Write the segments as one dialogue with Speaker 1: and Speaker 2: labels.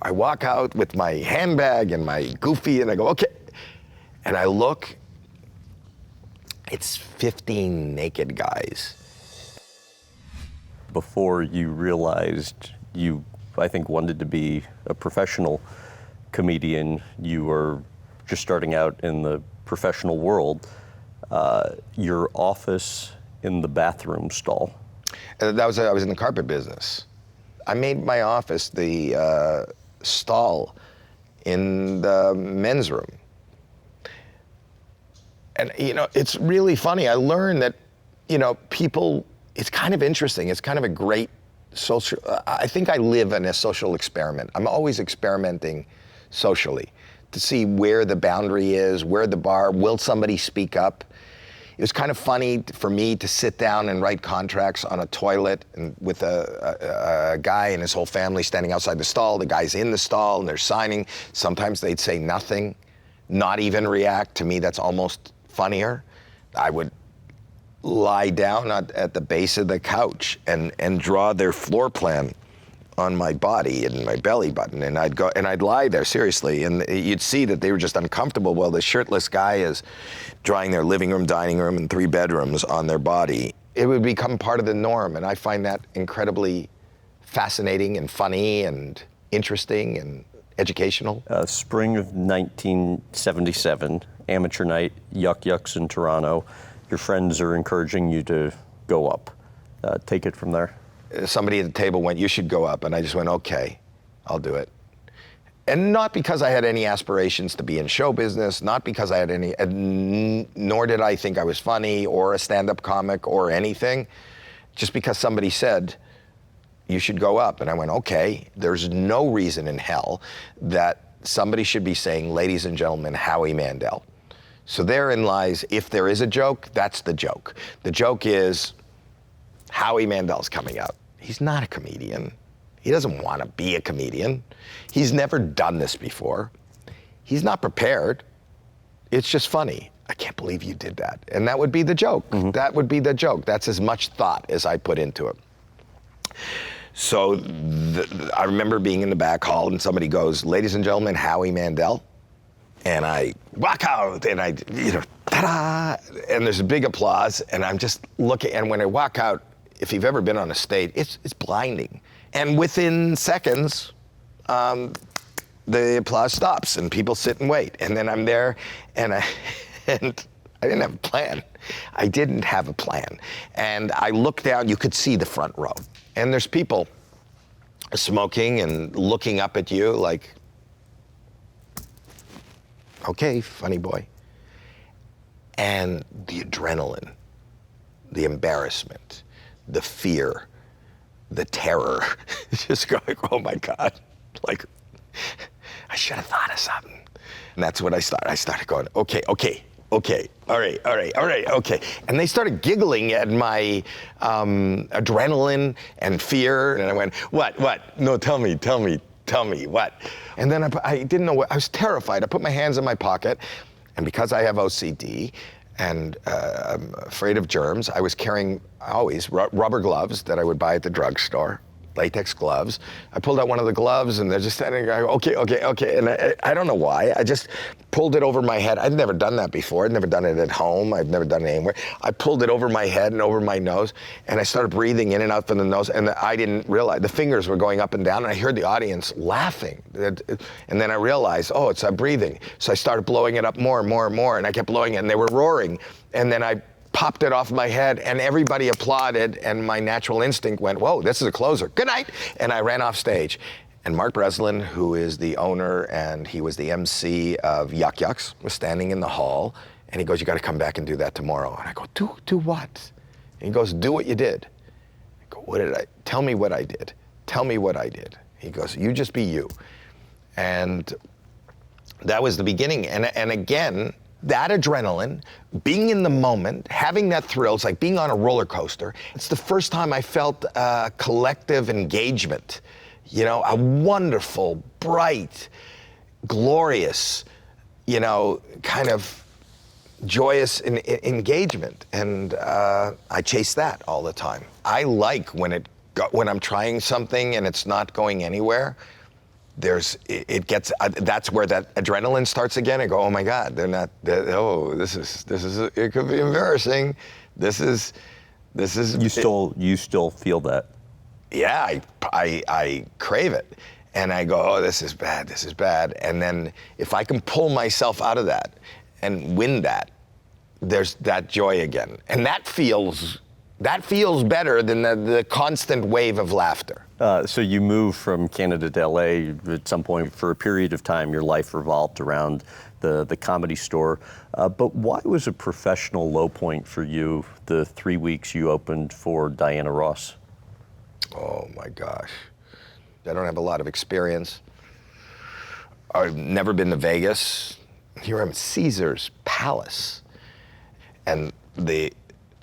Speaker 1: I walk out with my handbag and my goofy, and I go, okay. And I look, it's 15 naked guys.
Speaker 2: Before you realized you, I think, wanted to be a professional comedian, you were just starting out in the professional world. Your office in the bathroom stall.
Speaker 1: I was in the carpet business. I made my office the stall in the men's room. And, you know, it's really funny. I learned that, you know, people, it's kind of interesting. It's kind of a great social, I think I live in a social experiment. I'm always experimenting socially to see where the boundary is, where the bar, will somebody speak up? It was kind of funny for me to sit down and write contracts on a toilet and with a guy and his whole family standing outside the stall. The guy's in the stall and they're signing. Sometimes they'd say nothing, not even react. To me, that's almost funnier. I would lie down at the base of the couch and draw their floor plan on my body and my belly button, and I'd lie there, seriously, and you'd see that they were just uncomfortable while the shirtless guy is drawing their living room, dining room, and 3 bedrooms on their body. It would become part of the norm, and I find that incredibly fascinating and funny and interesting and educational.
Speaker 2: Spring of 1977, amateur night, Yuck Yucks in Toronto. Your friends are encouraging you to go up. Take it from there.
Speaker 1: Somebody at the table went, "You should go up," and I just went, "Okay, I'll do it." And not because I had any aspirations to be in show business, not because I had any, nor did I think I was funny or a stand-up comic or anything, just because somebody said, "You should go up." And I went, okay, there's no reason in hell that somebody should be saying, "Ladies and gentlemen, Howie Mandel." So therein lies, if there is a joke, that's the joke. The joke is, Howie Mandel's coming out. He's not a comedian. He doesn't want to be a comedian. He's never done this before. He's not prepared. It's just funny. I can't believe you did that. And that would be the joke. Mm-hmm. That would be the joke. That's as much thought as I put into it. So I remember being in the back hall and somebody goes, "Ladies and gentlemen, Howie Mandel." And I walk out and I, you know, ta-da! And there's a big applause and I'm just looking, and when I walk out, if you've ever been on a stage, it's blinding. And within seconds, the applause stops and people sit and wait. And then I'm there and I didn't have a plan. I didn't have a plan. And I look down, you could see the front row. And there's people smoking and looking up at you like, "Okay, funny boy." And the adrenaline, the embarrassment, the fear, the terror, just going, oh my God, like, I should have thought of something. And that's what I started going, okay, all right, okay. And they started giggling at my adrenaline and fear. And I went, what? No, tell me, what? And then I didn't know what, I was terrified. I put my hands in my pocket, and because I have OCD and I'm afraid of germs, I was carrying always rubber gloves that I would buy at the drugstore, latex gloves. I pulled out one of the gloves and they're just standing there, okay. And I don't know why, I just pulled it over my head. I'd never done that before. I'd never done it at home. I'd never done it anywhere. I pulled it over my head and over my nose, and I started breathing in and out from the nose, and I didn't realize, the fingers were going up and down, and I heard the audience laughing. And then I realized, oh, I'm breathing. So I started blowing it up more and more, and I kept blowing it, and they were roaring. And then I popped it off my head, and everybody applauded, and my natural instinct went, whoa, this is a closer, good night, and I ran off stage. And Mark Breslin, who is the owner, and he was the MC of Yuck Yucks, was standing in the hall, and he goes, "You gotta come back and do that tomorrow." And I go, do what? And he goes, "Do what you did." I go, tell me what I did. Tell me what I did. He goes, "You just be you." And that was the beginning, and again, that adrenaline, being in the moment, having that thrill, it's like being on a roller coaster. It's the first time I felt collective engagement, you know, a wonderful, bright, glorious, you know, kind of joyous engagement. And I chase that all the time. I like when I'm trying something and it's not going anywhere. it gets, that's where that adrenaline starts again. I go, oh my God, this is, it could be embarrassing. This is.
Speaker 2: You still feel that?
Speaker 1: Yeah, I crave it. And I go, oh, this is bad. And then if I can pull myself out of that and win that, there's that joy again. And that feels better than the constant wave of laughter.
Speaker 2: So you moved from Canada to LA at some point. For a period of time, your life revolved around the Comedy Store. But why was a professional low point for you the 3 weeks you opened for Diana Ross?
Speaker 1: Oh my gosh. I don't have a lot of experience. I've never been to Vegas. Here I'm at Caesar's Palace. And the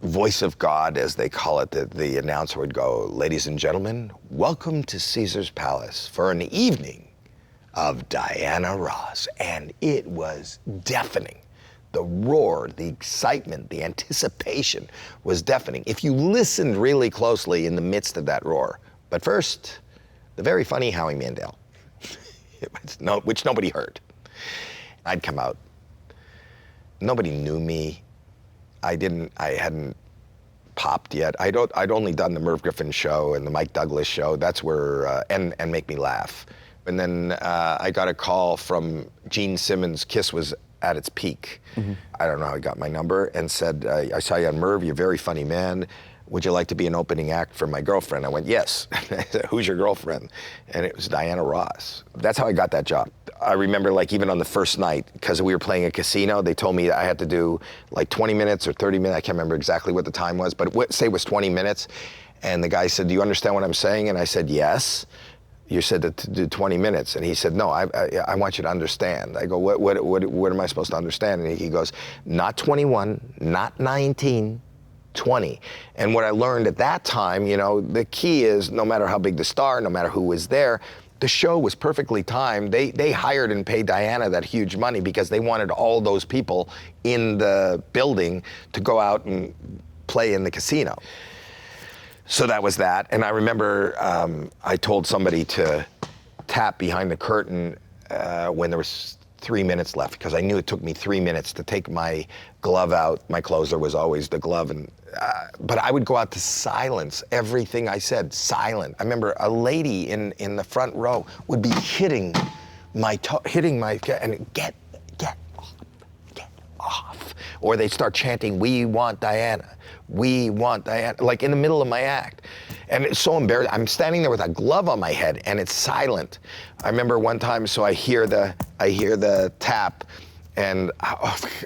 Speaker 1: voice of God, as they call it, the announcer would go, ladies and gentlemen, welcome to Caesar's Palace for an evening of Diana Ross. And it was deafening. The roar, the excitement, the anticipation was deafening. If you listened really closely in the midst of that roar. But first, the very funny Howie Mandel, which nobody heard. I'd come out. Nobody knew me. I hadn't popped yet. I'd only done the Merv Griffin show and the Mike Douglas show. That's where, and Make Me Laugh. And then I got a call from Gene Simmons. Kiss was at its peak. Mm-hmm. I don't know how he got my number, and said, I saw you on Merv, you're a very funny man. Would you like to be an opening act for my girlfriend? I went, yes. I said, who's your girlfriend? And it was Diana Ross. That's how I got that job. I remember, like, even on the first night, because we were playing a casino, they told me I had to do like 20 minutes or 30 minutes. I can't remember exactly what the time was, but say it was 20 minutes. And the guy said, do you understand what I'm saying? And I said, yes. You said to do 20 minutes. And he said, no, I want you to understand. I go, what am I supposed to understand? And he goes, not 21, not 19, 20. And what I learned at that time, you know, the key is no matter how big the star, no matter who was there, the show was perfectly timed. They hired and paid Diana that huge money because they wanted all those people in the building to go out and play in the casino. So that was that. And I remember I told somebody to tap behind the curtain when there was 3 minutes left, because I knew it took me 3 minutes to take my glove out. My closer was always the glove, and but I would go out to silence everything I said, silent. I remember a lady in the front row would be hitting my and get off. Or they'd start chanting, we want Diana, like in the middle of my act. And it's so embarrassing. I'm standing there with a glove on my head and it's silent. I remember one time, so I hear the tap, and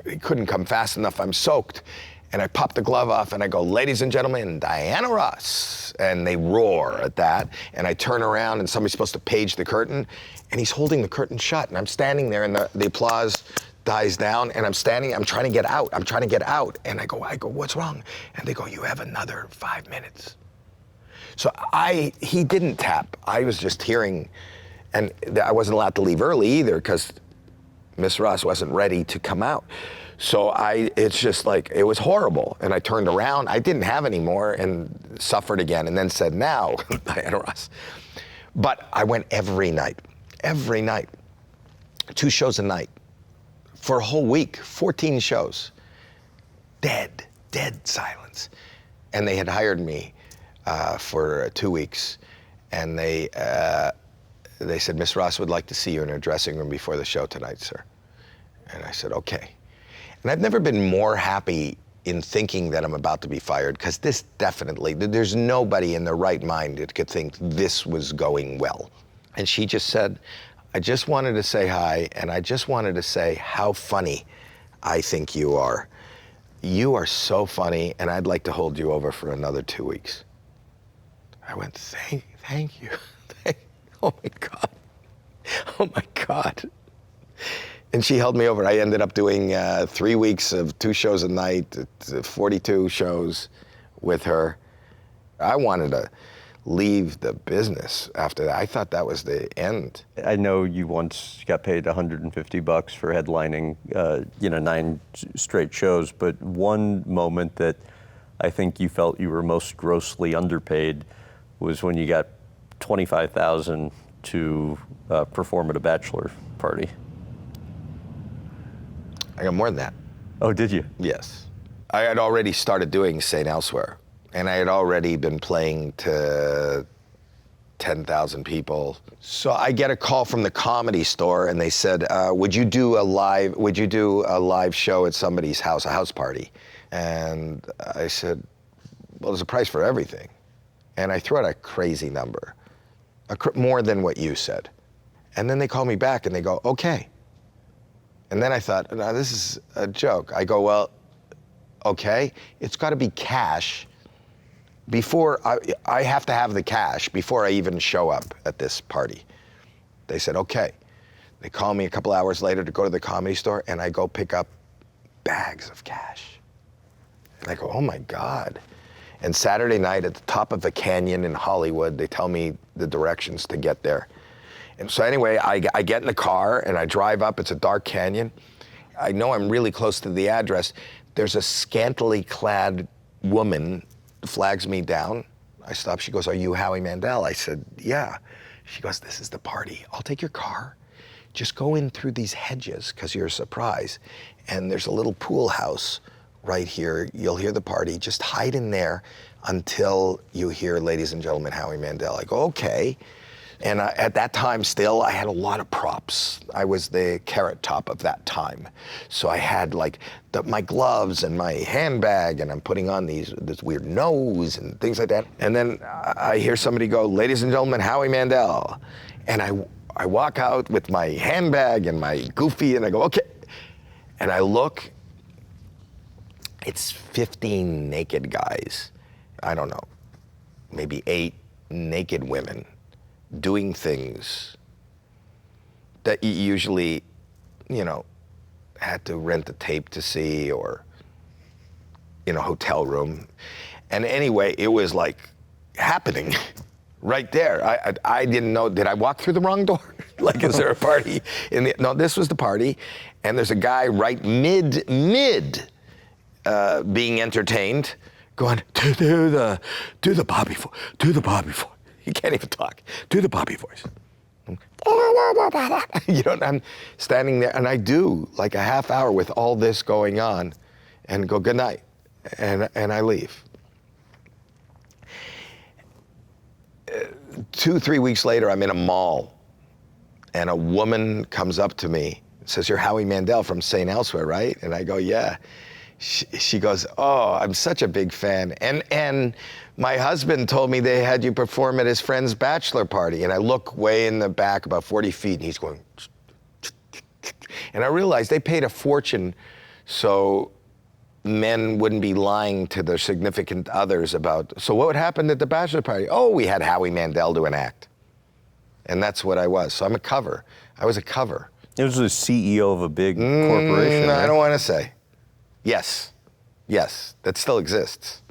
Speaker 1: it couldn't come fast enough, I'm soaked. And I pop the glove off and I go, ladies and gentlemen, Diana Ross. And they roar at that. And I turn around and somebody's supposed to page the curtain, and he's holding the curtain shut. And I'm standing there and the applause dies down, and I'm trying to get out. And I go, what's wrong? And they go, you have another 5 minutes. So he didn't tap. I was just hearing, and I wasn't allowed to leave early either because Miss Ross wasn't ready to come out. So it's just like, it was horrible. And I turned around, I didn't have any more, and suffered again, and then said, now, Diana Ross. But I went every night, 2 shows a night. For a whole week, 14 shows. Dead silence. And they had hired me for 2 weeks, and they said, Miss Ross would like to see you in her dressing room before the show tonight, sir. And I said, okay. And I've never been more happy in thinking that I'm about to be fired, because this definitely, there's nobody in their right mind that could think this was going well. And she just said, I just wanted to say hi, and I just wanted to say how funny I think you are. You are so funny, and I'd like to hold you over for another 2 weeks. I went, thank you. Oh my God. Oh my God. And she held me over. I ended up doing 3 weeks of 2 shows a night, 42 shows with her. I wanted to leave the business after that. I thought that was the end.
Speaker 2: I know you once got paid $150 for headlining, 9 straight shows, but one moment that I think you felt you were most grossly underpaid was when you got $25,000 to perform at a bachelor party?
Speaker 1: I got more than that.
Speaker 2: Oh, did you?
Speaker 1: Yes. I had already started doing St. Elsewhere, and I had already been playing to 10,000 people. So I get a call from the Comedy Store, and they said, would you do a live show at somebody's house, a house party? And I said, well, there's a price for everything. And I threw out a crazy number, more than what you said. And then they call me back and they go, okay. And then I thought, no, this is a joke. I go, well, okay, it's got to be cash. Before, I have to have the cash before I even show up at this party. They said, okay. They call me a couple hours later to go to the Comedy Store, and I go pick up bags of cash. And I go, oh my God. And Saturday night at the top of a canyon in Hollywood, they tell me the directions to get there. And so anyway, I get in the car and I drive up. It's a dark canyon. I know I'm really close to the address. There's a scantily clad woman flags me down. I stop. She goes, are you Howie Mandel? I said, yeah. She goes, this is the party. I'll take your car. Just go in through these hedges because you're a surprise. And there's a little pool house right here. You'll hear the party. Just hide in there until you hear, ladies and gentlemen, Howie Mandel. I go, okay. And at that time still, I had a lot of props. I was the Carrot Top of that time. So I had like my gloves and my handbag, and I'm putting on this weird nose and things like that. And then I hear somebody go, ladies and gentlemen, Howie Mandel. And I walk out with my handbag and my goofy, and I go, okay. And I look, it's 15 naked guys. I don't know, maybe 8 naked women doing things that you usually, had to rent a tape to see or in a hotel room. And anyway, it was like happening right there. I didn't know, did I walk through the wrong door? Like, is there a party no, this was the party. And there's a guy right mid being entertained going, do the Bobby voice. You can't even talk. Do the Bobby voice. I'm standing there, and I do like a half hour with all this going on, and go, good night, and I leave. 2-3 weeks later, I'm in a mall, and a woman comes up to me and says, you're Howie Mandel from St. Elsewhere, right? And I go, yeah. She goes, oh, I'm such a big fan. And my husband told me they had you perform at his friend's bachelor party. And I look way in the back, about 40 feet, and he's going, and I realized they paid a fortune so men wouldn't be lying to their significant others about, so what happened at the bachelor party? Oh, we had Howie Mandel do an act. And that's what I was. So I'm a cover. I was a cover.
Speaker 2: It was the CEO of a big corporation.
Speaker 1: I don't want to say. Yes, that still exists.